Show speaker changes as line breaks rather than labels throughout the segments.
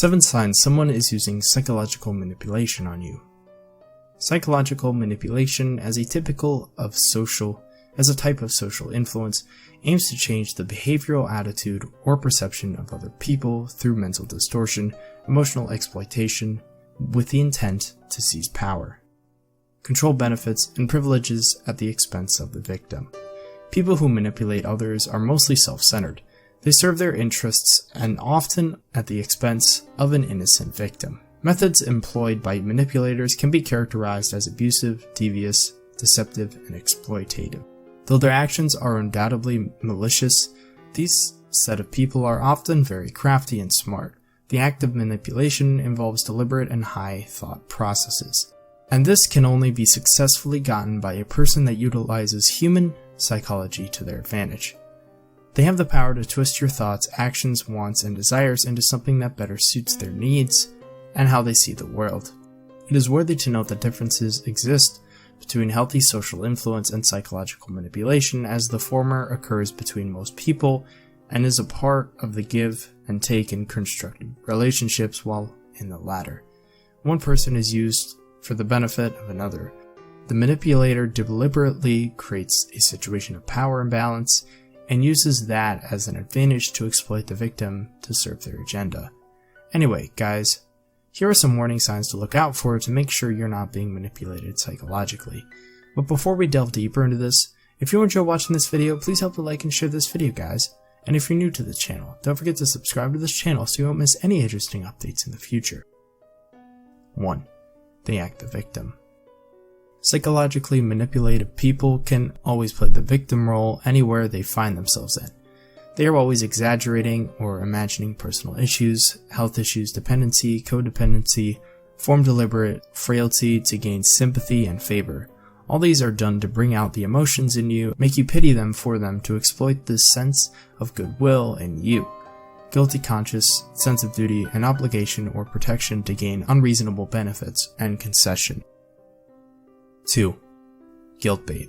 7 signs someone is using psychological manipulation on you. Psychological manipulation, as a type of social influence, aims to change the behavioral attitude or perception of other people through mental distortion, emotional exploitation, with the intent to seize power, control benefits and privileges at the expense of the victim. People who manipulate others are mostly self-centered. They serve their interests and often at the expense of an innocent victim. Methods employed by manipulators can be characterized as abusive, devious, deceptive, and exploitative. Though their actions are undoubtedly malicious, these set of people are often very crafty and smart. The act of manipulation involves deliberate and high thought processes, and this can only be successfully gotten by a person that utilizes human psychology to their advantage. They have the power to twist your thoughts, actions, wants, and desires into something that better suits their needs and how they see the world. It is worthy to note that differences exist between healthy social influence and psychological manipulation, as the former occurs between most people and is a part of the give and take in constructive relationships, while in the latter, one person is used for the benefit of another. The manipulator deliberately creates a situation of power imbalance and uses that as an advantage to exploit the victim to serve their agenda. Anyway, guys, here are some warning signs to look out for to make sure you're not being manipulated psychologically. But before we delve deeper into this, if you enjoy watching this video, please help to like and share this video, guys. And if you're new to the channel, don't forget to subscribe to this channel so you won't miss any interesting updates in the future. 1. They act the victim. Psychologically manipulative people can always play the victim role anywhere they find themselves in. They are always exaggerating or imagining personal issues, health issues, dependency, codependency, form deliberate frailty to gain sympathy and favor. All these are done to bring out the emotions in you, make you pity them for them, to exploit this sense of goodwill in you. Guilty conscience, sense of duty and obligation or protection to gain unreasonable benefits and concession. 2. Guilt bait.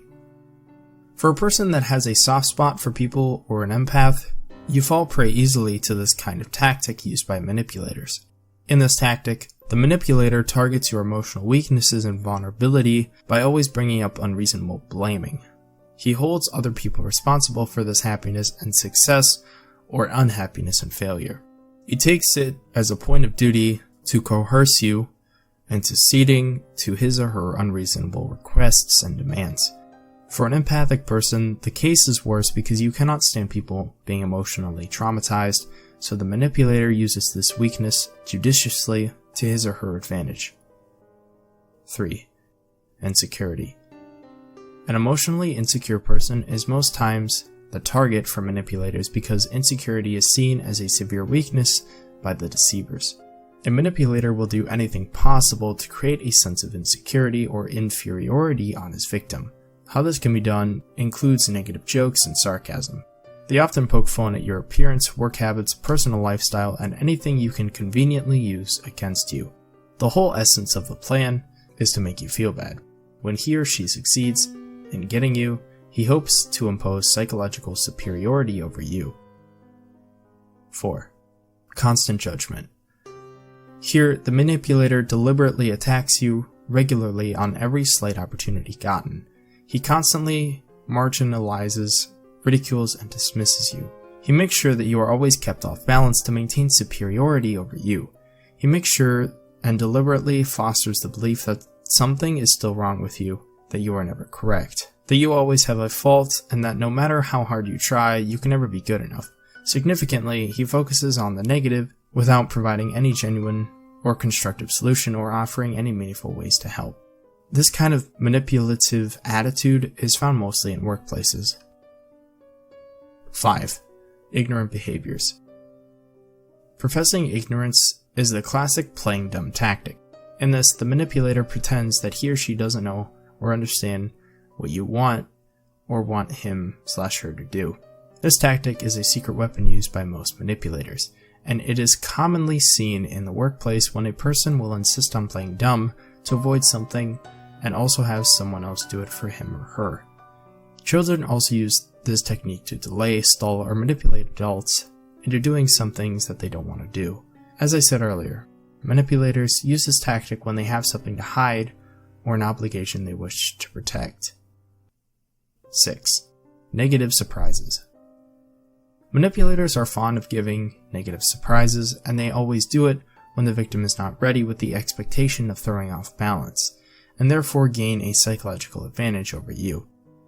For a person that has a soft spot for people or an empath, you fall prey easily to this kind of tactic used by manipulators. In this tactic, the manipulator targets your emotional weaknesses and vulnerability by always bringing up unreasonable blaming. He holds other people responsible for this happiness and success or unhappiness and failure. He takes it as a point of duty to coerce you into ceding to his or her unreasonable requests and demands. For an empathic person, the case is worse because you cannot stand people being emotionally traumatized, so the manipulator uses this weakness judiciously to his or her advantage. 3. Insecurity. An emotionally insecure person is most times the target for manipulators because insecurity is seen as a severe weakness by the deceivers. A manipulator will do anything possible to create a sense of insecurity or inferiority on his victim. How this can be done includes negative jokes and sarcasm. They often poke fun at your appearance, work habits, personal lifestyle, and anything you can conveniently use against you. The whole essence of the plan is to make you feel bad. When he or she succeeds in getting you, he hopes to impose psychological superiority over you. 4. Constant judgment. Here, the manipulator deliberately attacks you regularly on every slight opportunity gotten. He constantly marginalizes, ridicules, and dismisses you. He makes sure that you are always kept off balance to maintain superiority over you. He makes sure and deliberately fosters the belief that something is still wrong with you, that you are never correct, that you always have a fault, and that no matter how hard you try, you can never be good enough. Significantly, he focuses on the negative without providing any genuine or constructive solution or offering any meaningful ways to help. This kind of manipulative attitude is found mostly in workplaces. 5. Ignorant behaviors. Professing ignorance is the classic playing dumb tactic. In this, the manipulator pretends that he or she doesn't know or understand what you want or want him/her to do. This tactic is a secret weapon used by most manipulators, and it is commonly seen in the workplace when a person will insist on playing dumb to avoid something and also have someone else do it for him or her. Children also use this technique to delay, stall, or manipulate adults into doing some things that they don't want to do. As I said earlier, manipulators use this tactic when they have something to hide or an obligation they wish to protect. 6. Negative surprises. Manipulators are fond of giving negative surprises, and they always do it when the victim is not ready, with the expectation of throwing off balance, and therefore gain a psychological advantage over you.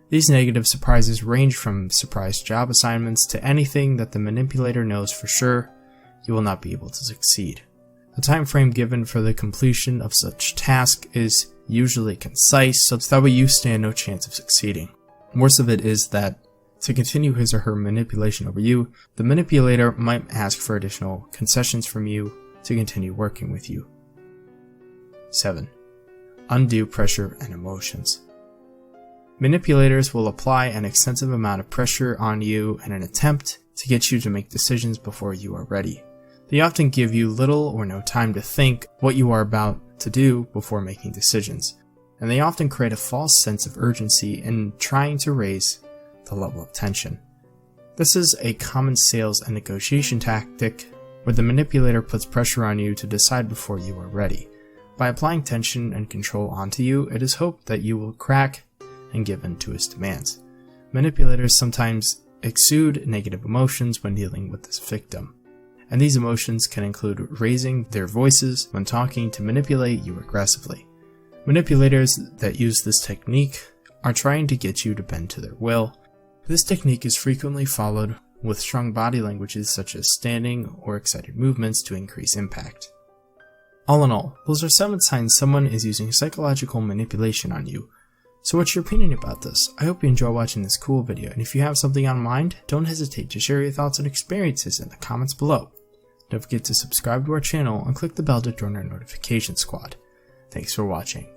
These negative surprises range from surprise job assignments to anything that the manipulator knows for sure you will not be able to succeed. The time frame given for the completion of such task is usually concise, so that way you stand no chance of succeeding. Worst of it is that to continue his or her manipulation over you, the manipulator might ask for additional concessions from you to continue working with you. 7. Undue pressure and emotions. Manipulators will apply an extensive amount of pressure on you in an attempt to get you to make decisions before you are ready. They often give you little or no time to think what you are about to do before making decisions, and they often create a false sense of urgency in trying to raise the level of tension. This is a common sales and negotiation tactic where the manipulator puts pressure on you to decide before you are ready. By applying tension and control onto you, it is hoped that you will crack and give in to his demands. Manipulators sometimes exude negative emotions when dealing with this victim, and these emotions can include raising their voices when talking to manipulate you aggressively. Manipulators that use this technique are trying to get you to bend to their will. This technique is frequently followed with strong body languages such as standing or excited movements to increase impact. All in all, those are 7 signs someone is using psychological manipulation on you. So what's your opinion about this? I hope you enjoy watching this cool video, and if you have something on mind, don't hesitate to share your thoughts and experiences in the comments below. Don't forget to subscribe to our channel and click the bell to join our notification squad. Thanks for watching.